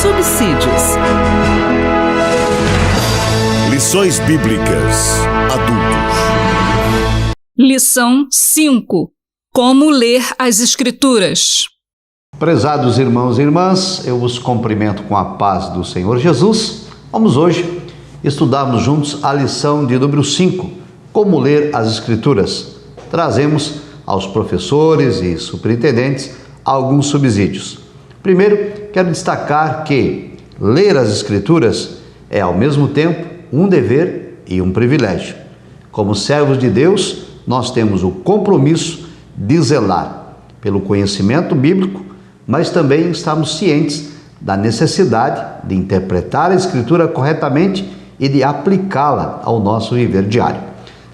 Subsídios. Lições Bíblicas Adultos. Lição 5. Como ler as Escrituras. Prezados irmãos e irmãs, eu vos cumprimento com a paz do Senhor Jesus. Vamos hoje estudarmos juntos a lição de número 5, como ler as Escrituras. Trazemos aos professores e superintendentes alguns subsídios. Primeiro, quero destacar que ler as Escrituras é ao mesmo tempo um dever e um privilégio. Como servos de Deus, nós temos o compromisso de zelar pelo conhecimento bíblico, mas também estamos cientes da necessidade de interpretar a Escritura corretamente e de aplicá-la ao nosso viver diário.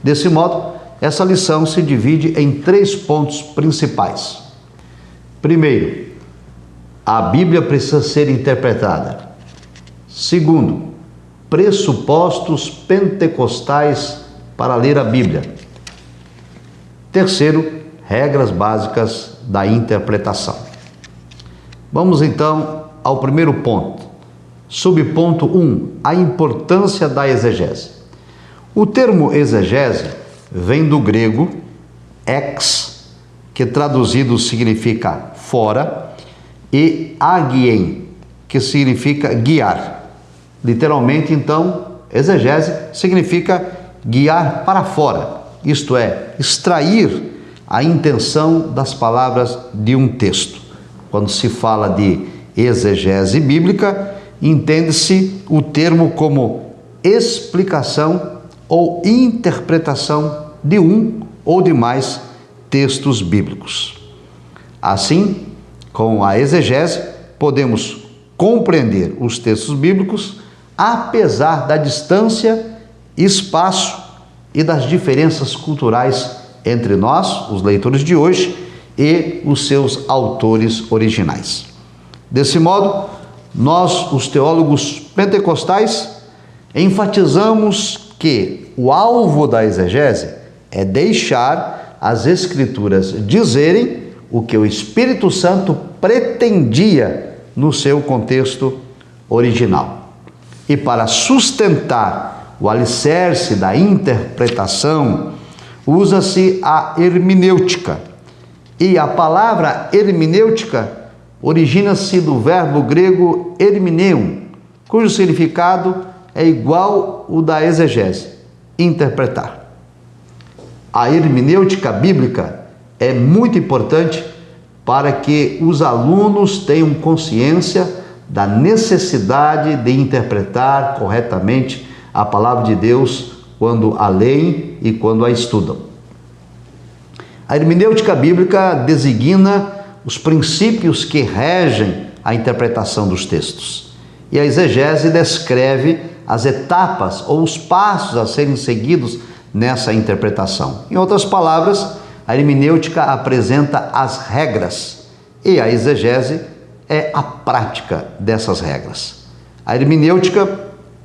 Desse modo, essa lição se divide em 3 pontos principais. Primeiro, a Bíblia precisa ser interpretada. Segundo, pressupostos pentecostais para ler a Bíblia. Terceiro, regras básicas da interpretação. Vamos então ao primeiro ponto. Subponto 1, a importância da exegese. O termo exegese vem do grego ex, que traduzido significa fora, e agien, que significa guiar. Literalmente, então, exegese significa guiar para fora, isto é, extrair a intenção das palavras de um texto. Quando se fala de exegese bíblica, entende-se o termo como explicação ou interpretação de um ou de mais textos bíblicos. Assim, com a exegese, podemos compreender os textos bíblicos apesar da distância, espaço e das diferenças culturais entre nós, os leitores de hoje, e os seus autores originais. Desse modo, nós, os teólogos pentecostais, enfatizamos que o alvo da exegese é deixar as Escrituras dizerem o que o Espírito Santo pretendia no seu contexto original. E para sustentar o alicerce da interpretação, usa-se a hermenêutica. E a palavra hermenêutica origina-se do verbo grego hermeneuo, cujo significado é igual ao da exegese, interpretar. A hermenêutica bíblica é muito importante para que os alunos tenham consciência da necessidade de interpretar corretamente a palavra de Deus quando a leem e quando a estudam. A hermenêutica bíblica designa os princípios que regem a interpretação dos textos. E a exegese descreve as etapas ou os passos a serem seguidos nessa interpretação. Em outras palavras, a hermenêutica apresenta as regras e a exegese é a prática dessas regras. A hermenêutica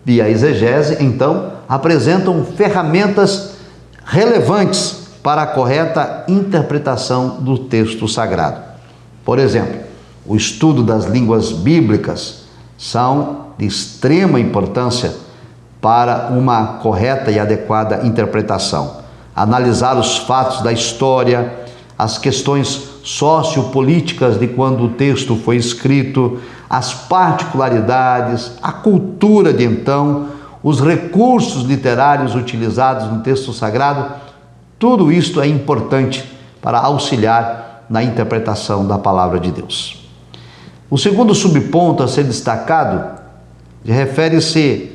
e a exegese, então, apresentam ferramentas relevantes para a correta interpretação do texto sagrado. Por exemplo, o estudo das línguas bíblicas são de extrema importância para uma correta e adequada interpretação. Analisar os fatos da história, as questões sociopolíticas de quando o texto foi escrito, as particularidades, a cultura de então, os recursos literários utilizados no texto sagrado, tudo isto é importante para auxiliar na interpretação da palavra de Deus. O segundo subponto a ser destacado refere-se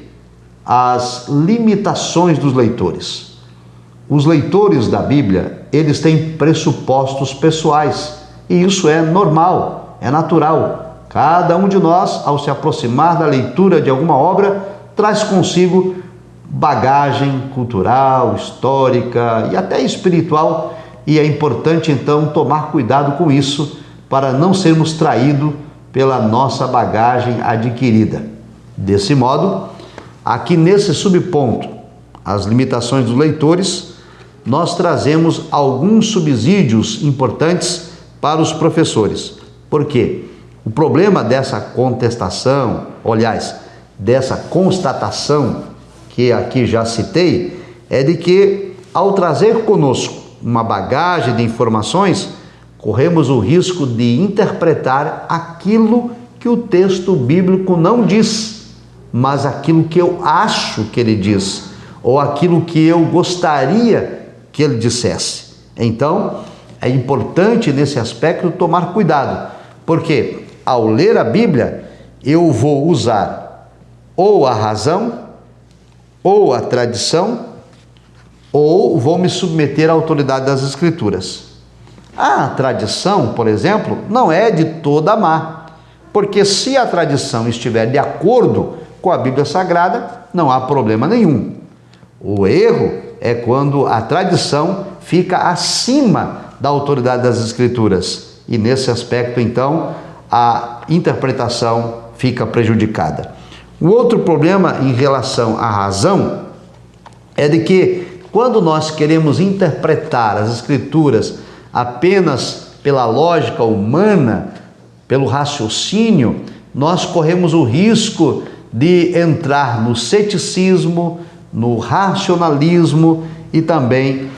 às limitações dos leitores. Os leitores da Bíblia, eles têm pressupostos pessoais, e isso é normal, é natural. Cada um de nós, ao se aproximar da leitura de alguma obra, traz consigo bagagem cultural, histórica e até espiritual, e é importante então tomar cuidado com isso para não sermos traídos pela nossa bagagem adquirida. Desse modo, aqui nesse subponto, as limitações dos leitores, nós trazemos alguns subsídios importantes para os professores. Por quê? O problema dessa contestação, aliás, dessa constatação que aqui já citei, é de que ao trazer conosco uma bagagem de informações, corremos o risco de interpretar aquilo que o texto bíblico não diz, mas aquilo que eu acho que ele diz, ou aquilo que eu gostaria que ele dissesse. Então, é importante nesse aspecto tomar cuidado, porque ao ler a Bíblia, eu vou usar ou a razão, ou a tradição, ou vou me submeter à autoridade das Escrituras. A tradição, por exemplo, não é de toda má, porque se a tradição estiver de acordo com a Bíblia Sagrada, não há problema nenhum. O erro é quando a tradição fica acima da autoridade das Escrituras, e nesse aspecto, então, a interpretação fica prejudicada. O outro problema em relação à razão é de que, quando nós queremos interpretar as Escrituras apenas pela lógica humana, pelo raciocínio, nós corremos o risco de entrar no ceticismo, no racionalismo e também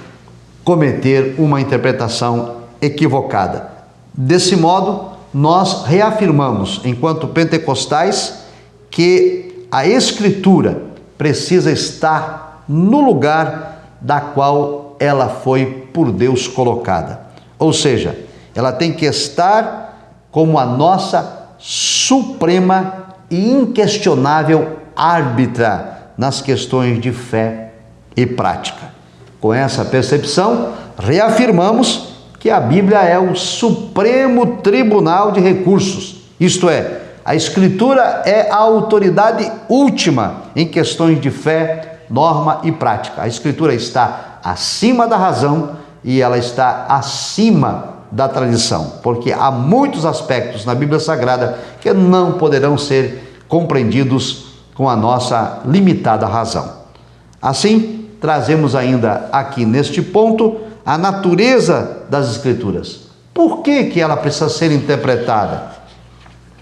cometer uma interpretação equivocada. Desse modo, nós reafirmamos, enquanto pentecostais, que a Escritura precisa estar no lugar da qual ela foi por Deus colocada. Ou seja, ela tem que estar como a nossa suprema e inquestionável árbitra nas questões de fé e prática. Com essa percepção, reafirmamos que a Bíblia é o supremo tribunal de recursos, isto é, a Escritura é a autoridade última em questões de fé, norma e prática. A Escritura está acima da razão e ela está acima da tradição, porque há muitos aspectos na Bíblia Sagrada que não poderão ser compreendidos com a nossa limitada razão. Assim, trazemos ainda aqui neste ponto a natureza das Escrituras. Por que ela precisa ser interpretada?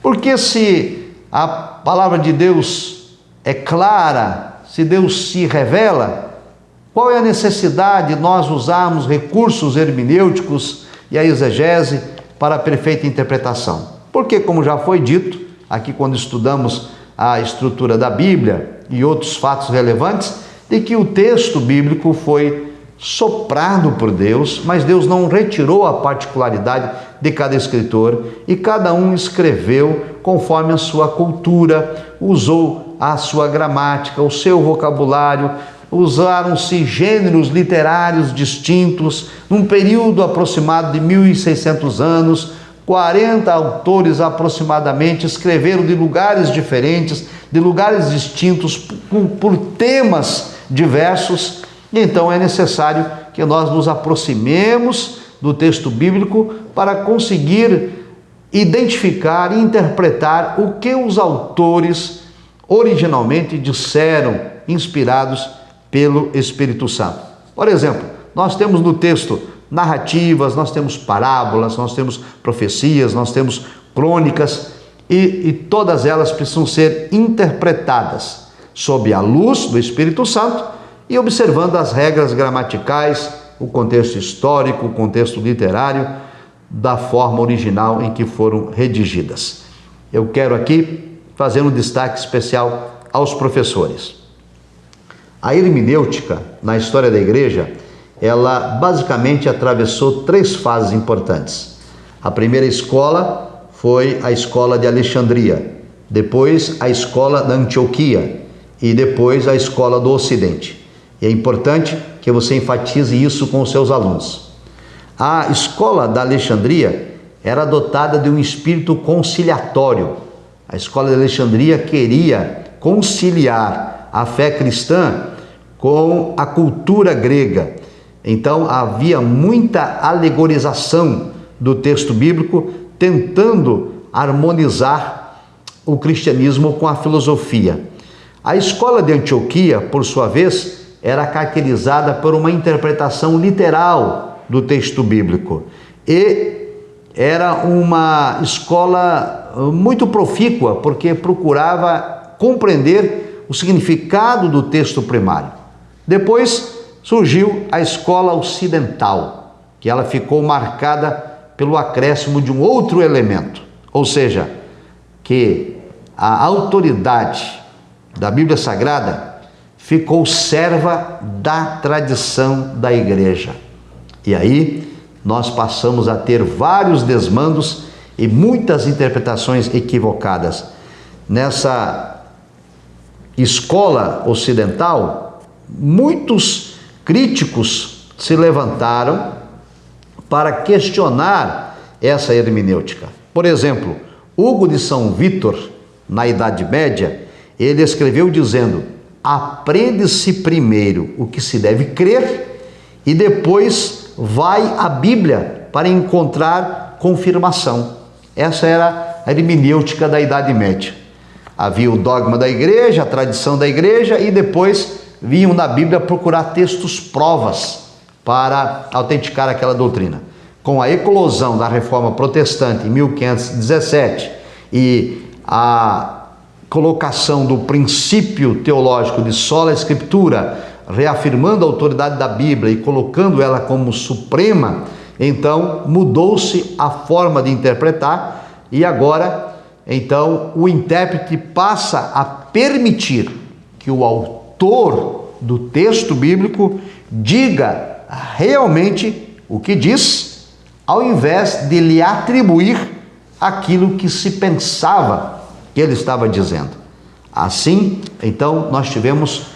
Porque se a palavra de Deus é clara, se Deus se revela, qual é a necessidade de nós usarmos recursos hermenêuticos e a exegese para a perfeita interpretação? Porque, como já foi dito, aqui quando estudamos a estrutura da Bíblia e outros fatos relevantes, de que o texto bíblico foi soprado por Deus, mas Deus não retirou a particularidade de cada escritor e cada um escreveu conforme a sua cultura, usou a sua gramática, o seu vocabulário, usaram-se gêneros literários distintos, num período aproximado de 1.600 anos, 40 autores aproximadamente escreveram de lugares diferentes, de lugares distintos, por temas diversos. Então é necessário que nós nos aproximemos do texto bíblico para conseguir identificar e interpretar o que os autores originalmente disseram, inspirados pelo Espírito Santo. Por exemplo, nós temos no texto narrativas, nós temos parábolas, nós temos profecias, nós temos crônicas e todas elas precisam ser interpretadas sob a luz do Espírito Santo e observando as regras gramaticais, o contexto histórico, o contexto literário, da forma original em que foram redigidas. Eu quero aqui fazer um destaque especial aos professores. A hermenêutica, na história da igreja, ela basicamente atravessou 3 fases importantes. A primeira escola foi a escola de Alexandria, depois a escola da Antioquia e depois a escola do Ocidente. E é importante que você enfatize isso com os seus alunos. A escola da Alexandria era dotada de um espírito conciliatório. A escola de Alexandria queria conciliar a fé cristã com a cultura grega. Então havia muita alegorização do texto bíblico, tentando harmonizar o cristianismo com a filosofia. A escola de Antioquia, por sua vez, era caracterizada por uma interpretação literal do texto bíblico. E era uma escola muito profícua, porque procurava compreender o significado do texto primário. Depois surgiu a escola ocidental, que ela ficou marcada pelo acréscimo de um outro elemento, ou seja, que a autoridade da Bíblia Sagrada ficou serva da tradição da igreja. E aí nós passamos a ter vários desmandos e muitas interpretações equivocadas. Nessa escola ocidental, muitos críticos se levantaram para questionar essa hermenêutica. Por exemplo, Hugo de São Vítor, na Idade Média, ele escreveu dizendo: aprende-se primeiro o que se deve crer e depois vai à Bíblia para encontrar confirmação. Essa era a hermenêutica da Idade Média. Havia o dogma da igreja, a tradição da igreja, e depois vinham na Bíblia procurar textos, provas para autenticar aquela doutrina. Com a eclosão da Reforma Protestante em 1517 e a colocação do princípio teológico de sola escritura, reafirmando a autoridade da Bíblia e colocando ela como suprema, então mudou-se a forma de interpretar e agora, então, o intérprete passa a permitir que o autor do texto bíblico diga realmente o que diz, ao invés de lhe atribuir aquilo que se pensava que ele estava dizendo. Assim, então, nós tivemos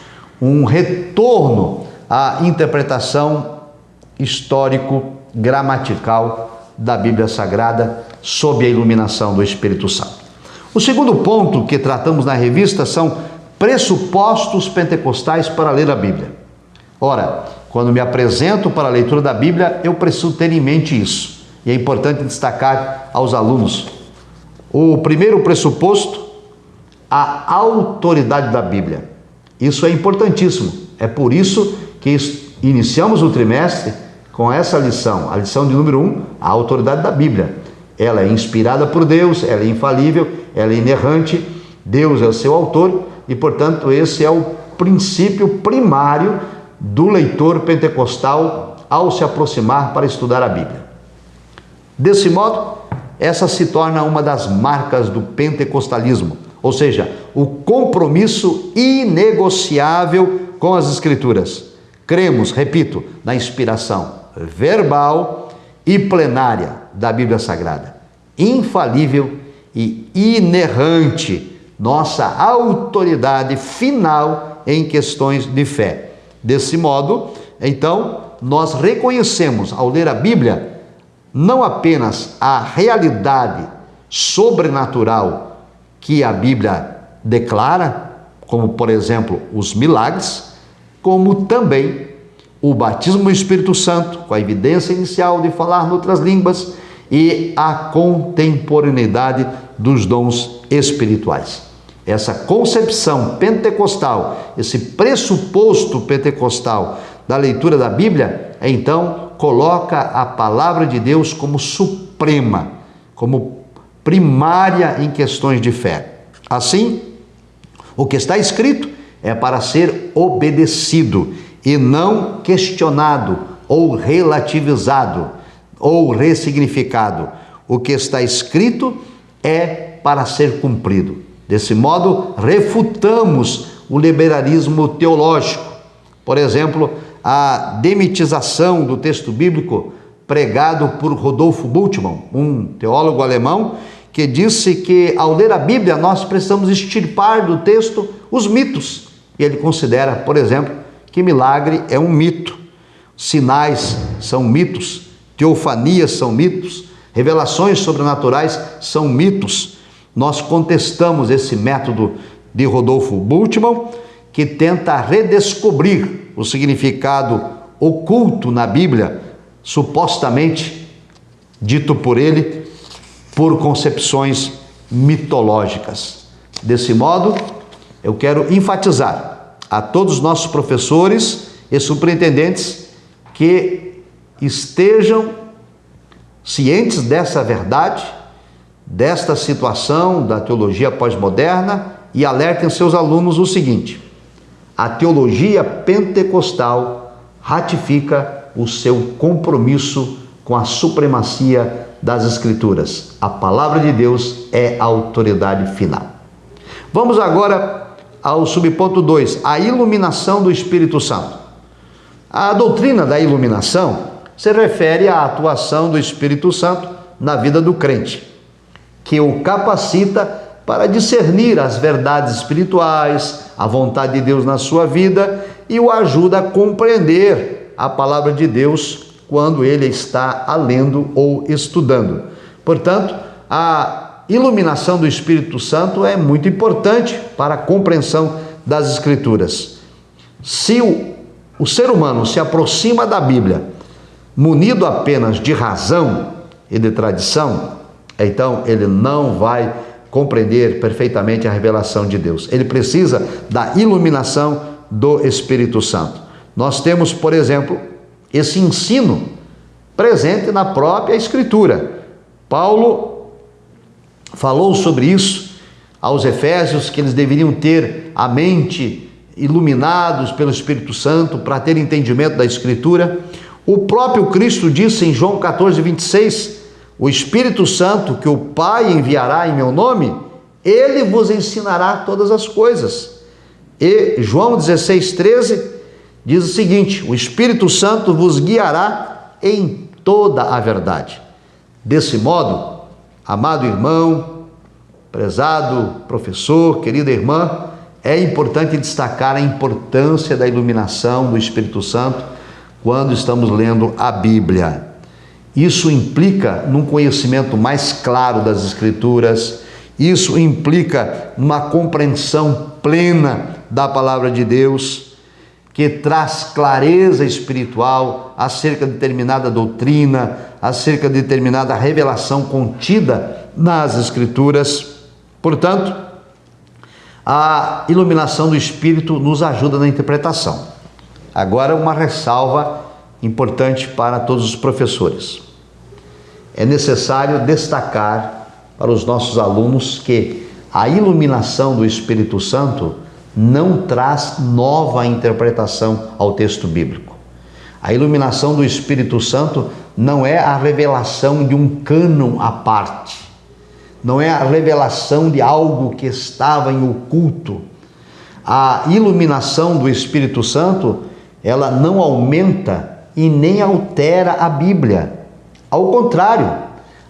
um retorno à interpretação histórico-gramatical da Bíblia Sagrada sob a iluminação do Espírito Santo. O segundo ponto que tratamos na revista são pressupostos pentecostais para ler a Bíblia. Ora, quando me apresento para a leitura da Bíblia, eu preciso ter em mente isso. E é importante destacar aos alunos. O primeiro pressuposto, a autoridade da Bíblia. Isso é importantíssimo. É por isso que iniciamos o trimestre com essa lição, a lição de número 1, a autoridade da Bíblia. Ela é inspirada por Deus, ela é infalível, ela é inerrante, Deus é o seu autor e, portanto, esse é o princípio primário do leitor pentecostal ao se aproximar para estudar a Bíblia. Desse modo, essa se torna uma das marcas do pentecostalismo, ou seja, o compromisso inegociável com as Escrituras. Cremos, repito, na inspiração verbal e plenária da Bíblia Sagrada, infalível e inerrante, nossa autoridade final em questões de fé. Desse modo, então, nós reconhecemos ao ler a Bíblia não apenas a realidade sobrenatural que a Bíblia declara, como por exemplo os milagres, como também o batismo do Espírito Santo, com a evidência inicial de falar noutras línguas e a contemporaneidade dos dons espirituais. Essa concepção pentecostal, esse pressuposto pentecostal da leitura da Bíblia, então coloca a palavra de Deus como suprema, como primária em questões de fé. Assim, o que está escrito é para ser obedecido e não questionado ou relativizado ou ressignificado. O que está escrito é para ser cumprido. Desse modo, refutamos o liberalismo teológico. Por exemplo, a demitização do texto bíblico pregado por Rodolfo Bultmann, um teólogo alemão, que disse que ao ler a Bíblia nós precisamos extirpar do texto os mitos. E ele considera, por exemplo, que milagre é um mito, sinais são mitos, teofanias são mitos, revelações sobrenaturais são mitos. Nós contestamos esse método de Rodolfo Bultmann, que tenta redescobrir o significado oculto na Bíblia, supostamente dito por ele, por concepções mitológicas. Desse modo, eu quero enfatizar a todos os nossos professores e superintendentes que estejam cientes dessa verdade, desta situação da teologia pós-moderna, e alertem seus alunos o seguinte: a teologia pentecostal ratifica o seu compromisso com a supremacia das Escrituras. A palavra de Deus é a autoridade final. Vamos agora ao subponto 2, a iluminação do Espírito Santo. A doutrina da iluminação se refere à atuação do Espírito Santo na vida do crente, que o capacita para discernir as verdades espirituais, a vontade de Deus na sua vida, e o ajuda a compreender a palavra de Deus quando ele está a lendo ou estudando. Portanto, a iluminação do Espírito Santo é muito importante para a compreensão das Escrituras. Se o ser humano se aproxima da Bíblia munido apenas de razão e de tradição, então ele não vai compreender perfeitamente a revelação de Deus. Ele precisa da iluminação do Espírito Santo. Nós temos, por exemplo, esse ensino presente na própria Escritura. Paulo falou sobre isso aos Efésios, que eles deveriam ter a mente iluminados pelo Espírito Santo para ter entendimento da Escritura. O próprio Cristo disse em João 14:26, o Espírito Santo que o Pai enviará em meu nome, ele vos ensinará todas as coisas. E João 16:13 diz o seguinte: o Espírito Santo vos guiará em toda a verdade. Desse modo, amado irmão, prezado professor, querida irmã, é importante destacar a importância da iluminação do Espírito Santo quando estamos lendo a Bíblia. Isso implica num conhecimento mais claro das Escrituras, isso implica numa compreensão plena da palavra de Deus, que traz clareza espiritual acerca de determinada doutrina, acerca de determinada revelação contida nas Escrituras. Portanto, a iluminação do Espírito nos ajuda na interpretação. Agora, uma ressalva importante para todos os professores. É necessário destacar para os nossos alunos que a iluminação do Espírito Santo não traz nova interpretação ao texto bíblico. A iluminação do Espírito Santo não é a revelação de um cânon à parte, não é a revelação de algo que estava em oculto. A iluminação do Espírito Santo, ela não aumenta e nem altera a Bíblia. Ao contrário,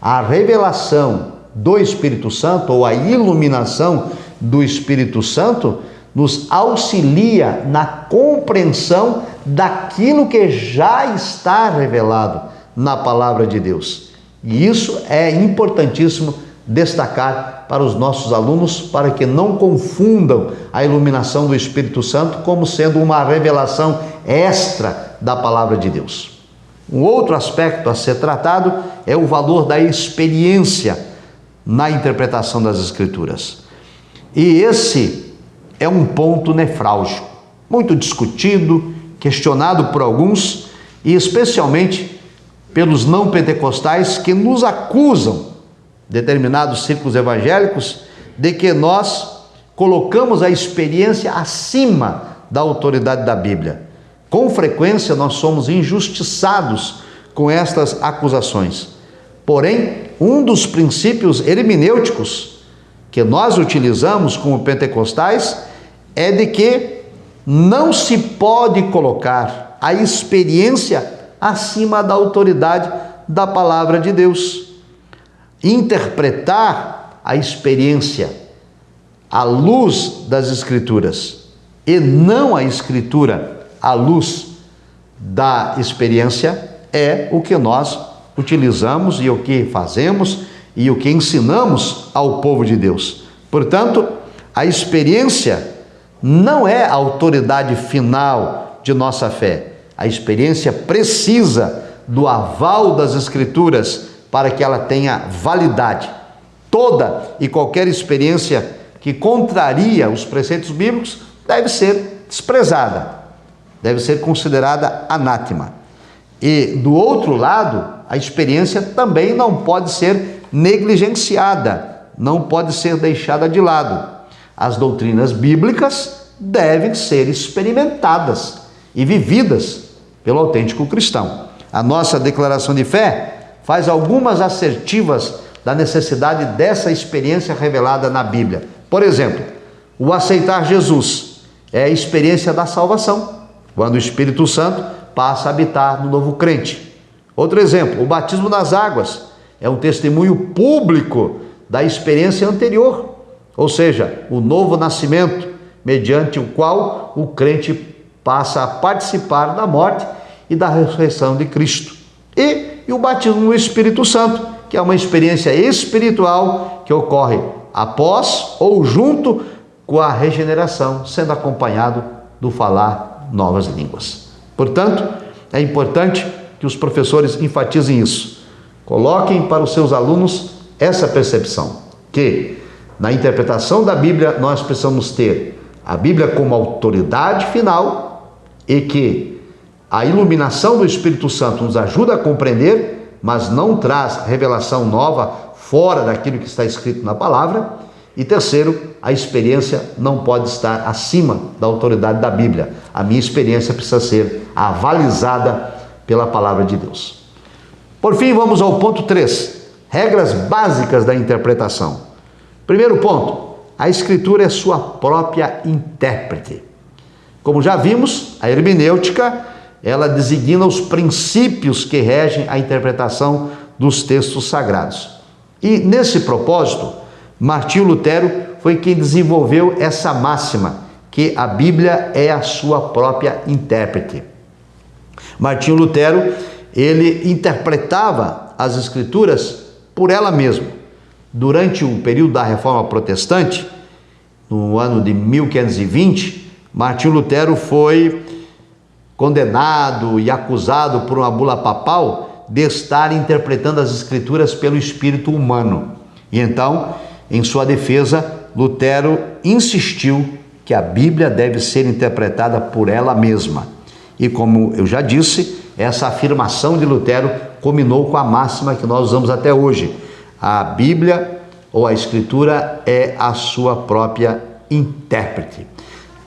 a revelação do Espírito Santo, ou a iluminação do Espírito Santo, nos auxilia na compreensão daquilo que já está revelado na palavra de Deus. E isso é importantíssimo destacar para os nossos alunos, para que não confundam a iluminação do Espírito Santo como sendo uma revelação extra da palavra de Deus. Um outro aspecto a ser tratado é o valor da experiência na interpretação das Escrituras. E esse é um ponto nefrálgico, muito discutido, questionado por alguns, e especialmente pelos não pentecostais, que nos acusam, determinados círculos evangélicos, de que nós colocamos a experiência acima da autoridade da Bíblia. Com frequência nós somos injustiçados com estas acusações. Porém, um dos princípios hermenêuticos que nós utilizamos como pentecostais é de que não se pode colocar a experiência acima da autoridade da palavra de Deus. Interpretar a experiência à luz das Escrituras e não a Escritura à luz da experiência é o que nós utilizamos e o que fazemos e o que ensinamos ao povo de Deus. Portanto, a experiência não é a autoridade final de nossa fé. A experiência precisa do aval das Escrituras para que ela tenha validade. Toda e qualquer experiência que contraria os preceitos bíblicos deve ser desprezada, deve ser considerada anátema. E do outro lado, a experiência também não pode ser negligenciada, não pode ser deixada de lado. As doutrinas bíblicas devem ser experimentadas e vividas pelo autêntico cristão. A nossa declaração de fé faz algumas assertivas da necessidade dessa experiência revelada na Bíblia. Por exemplo, o aceitar Jesus é a experiência da salvação, quando o Espírito Santo passa a habitar no novo crente. Outro exemplo, o batismo nas águas é um testemunho público da experiência anterior, ou seja, o novo nascimento, mediante o qual o crente passa a participar da morte e da ressurreição de Cristo. E o batismo no Espírito Santo, que é uma experiência espiritual que ocorre após ou junto com a regeneração, sendo acompanhado do falar novas línguas. Portanto, é importante que os professores enfatizem isso. Coloquem para os seus alunos essa percepção, que na interpretação da Bíblia nós precisamos ter a Bíblia como autoridade final e que a iluminação do Espírito Santo nos ajuda a compreender, mas não traz revelação nova fora daquilo que está escrito na palavra. E terceiro, a experiência não pode estar acima da autoridade da Bíblia. A minha experiência precisa ser avalizada pela palavra de Deus. Por fim, vamos ao ponto 3, regras básicas da interpretação. Primeiro ponto, a Escritura é sua própria intérprete. Como já vimos, a hermenêutica, ela designa os princípios que regem a interpretação dos textos sagrados. E nesse propósito, Martinho Lutero foi quem desenvolveu essa máxima, que a Bíblia é a sua própria intérprete. Martinho Lutero, ele interpretava as Escrituras por ela mesma. Durante o período da Reforma Protestante, no ano de 1520, Martinho Lutero foi condenado e acusado por uma bula papal de estar interpretando as Escrituras pelo espírito humano. E então, em sua defesa, Lutero insistiu que a Bíblia deve ser interpretada por ela mesma. E como eu já disse, essa afirmação de Lutero combinou com a máxima que nós usamos até hoje. A Bíblia ou a Escritura é a sua própria intérprete.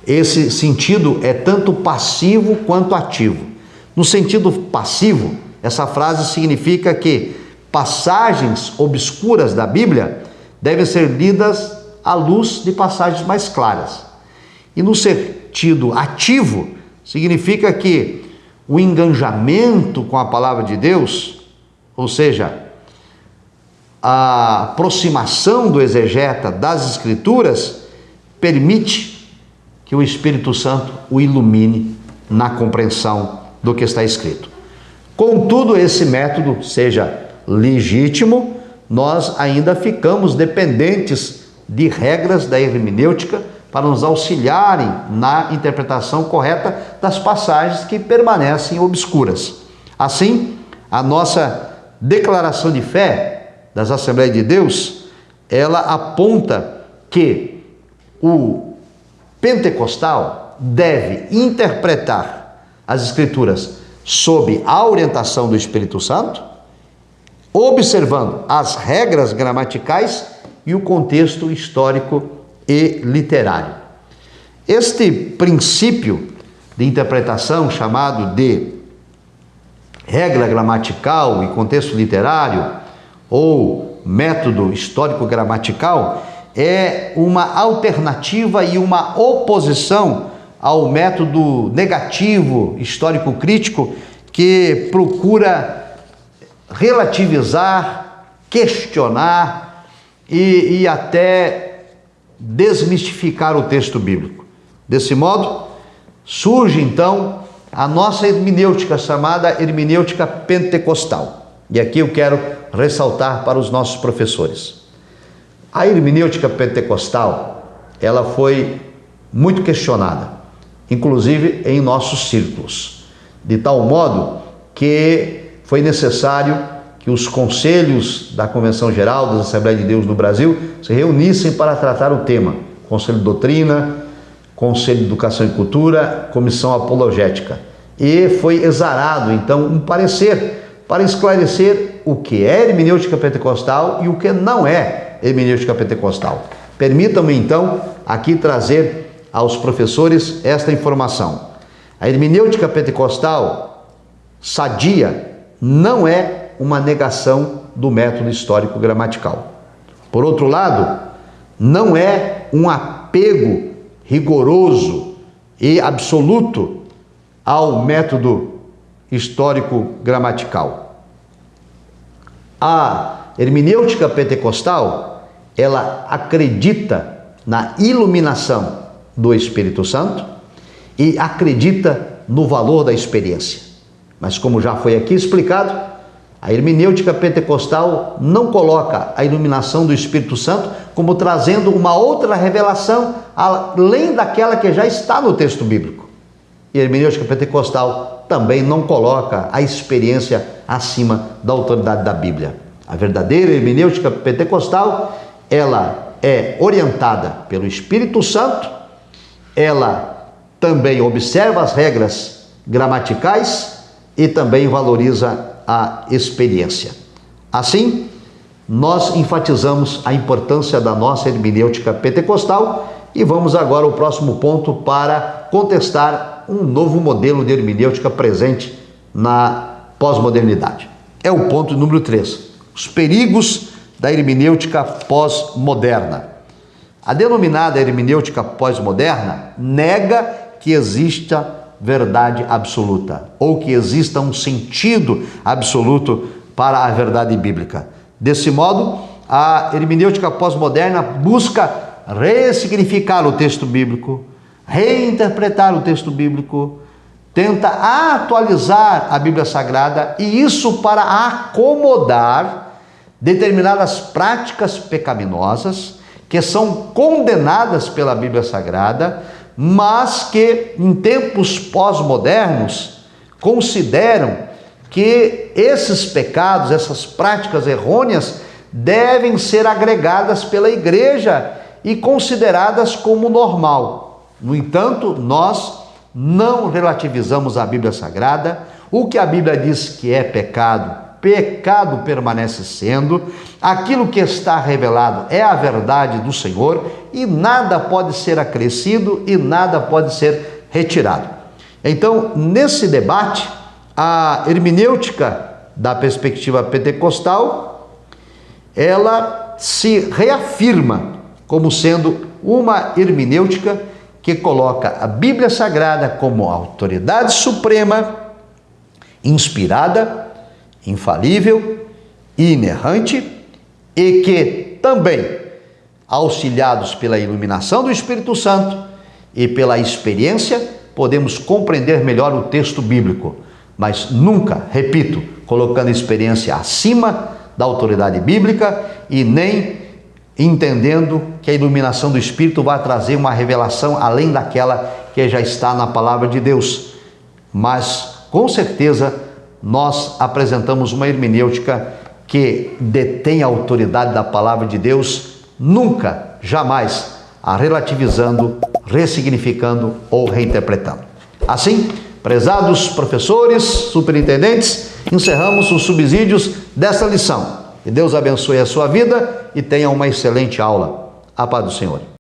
Esse sentido é tanto passivo quanto ativo. No sentido passivo, essa frase significa que passagens obscuras da Bíblia devem ser lidas à luz de passagens mais claras. E no sentido ativo, significa que o engajamento com a palavra de Deus, ou seja, a aproximação do exegeta das Escrituras, permite que o Espírito Santo o ilumine na compreensão do que está escrito. Contudo, esse método seja legítimo, nós ainda ficamos dependentes de regras da hermenêutica para nos auxiliarem na interpretação correta das passagens que permanecem obscuras. Assim, a nossa declaração de fé das Assembleias de Deus, ela aponta que o pentecostal deve interpretar as Escrituras sob a orientação do Espírito Santo, observando as regras gramaticais e o contexto histórico e literário. Este princípio de interpretação, chamado de regra gramatical e contexto literário, ou método histórico-gramatical, é uma alternativa e uma oposição ao método negativo histórico-crítico, que procura relativizar, questionar e até desmistificar o texto bíblico. Desse modo, surge então a nossa hermenêutica, chamada hermenêutica pentecostal. E aqui eu quero ressaltar para os nossos professores. A hermenêutica pentecostal, ela foi muito questionada, inclusive em nossos círculos, de tal modo que foi necessário que os conselhos da Convenção Geral das Assembleias de Deus no Brasil se reunissem para tratar o tema. Conselho de Doutrina, Conselho de Educação e Cultura, Comissão Apologética. e foi exarado, então, um parecer para esclarecer o que é hermenêutica pentecostal e o que não é hermenêutica pentecostal. Permitam-me, então, aqui trazer aos professores esta informação. A hermenêutica pentecostal sadia não é uma negação do método histórico-gramatical. Por outro lado, não é um apego rigoroso e absoluto ao método histórico-gramatical. A hermenêutica pentecostal, ela acredita na iluminação do Espírito Santo e acredita no valor da experiência. Mas como já foi aqui explicado, a hermenêutica pentecostal não coloca a iluminação do Espírito Santo como trazendo uma outra revelação além daquela que já está no texto bíblico. E a hermenêutica pentecostal também não coloca a experiência acima da autoridade da Bíblia. A verdadeira hermenêutica pentecostal, ela é orientada pelo Espírito Santo, ela também observa as regras gramaticais e também valoriza a experiência. Assim, nós enfatizamos a importância da nossa hermenêutica pentecostal e vamos agora ao próximo ponto para contestar um novo modelo de hermenêutica presente na pós-modernidade. É o ponto número 3, os perigos da hermenêutica pós-moderna. A denominada hermenêutica pós-moderna nega que exista verdade absoluta, ou que exista um sentido absoluto para a verdade bíblica. Desse modo, a hermenêutica pós-moderna busca ressignificar o texto bíblico, reinterpretar o texto bíblico, tenta atualizar a Bíblia Sagrada, e isso para acomodar determinadas práticas pecaminosas que são condenadas pela Bíblia Sagrada, mas que em tempos pós-modernos consideram que esses pecados, essas práticas errôneas devem ser agregadas pela igreja e consideradas como normal. No entanto, nós não relativizamos a Bíblia Sagrada. O que a Bíblia diz que é pecado, pecado permanece sendo. Aquilo que está revelado é a verdade do Senhor e nada pode ser acrescido e nada pode ser retirado. Então, nesse debate, a hermenêutica da perspectiva pentecostal, ela se reafirma como sendo uma hermenêutica que coloca a Bíblia Sagrada como autoridade suprema, inspirada, infalível e inerrante, e que também, auxiliados pela iluminação do Espírito Santo e pela experiência, podemos compreender melhor o texto bíblico, mas nunca, repito, colocando a experiência acima da autoridade bíblica e nem entendendo que a iluminação do Espírito vai trazer uma revelação além daquela que já está na palavra de Deus. Mas, com certeza, nós apresentamos uma hermenêutica que detém a autoridade da palavra de Deus, nunca, jamais a relativizando, ressignificando ou reinterpretando. Assim, prezados professores, superintendentes, encerramos os subsídios desta lição. Que Deus abençoe a sua vida e tenha uma excelente aula. A paz do Senhor.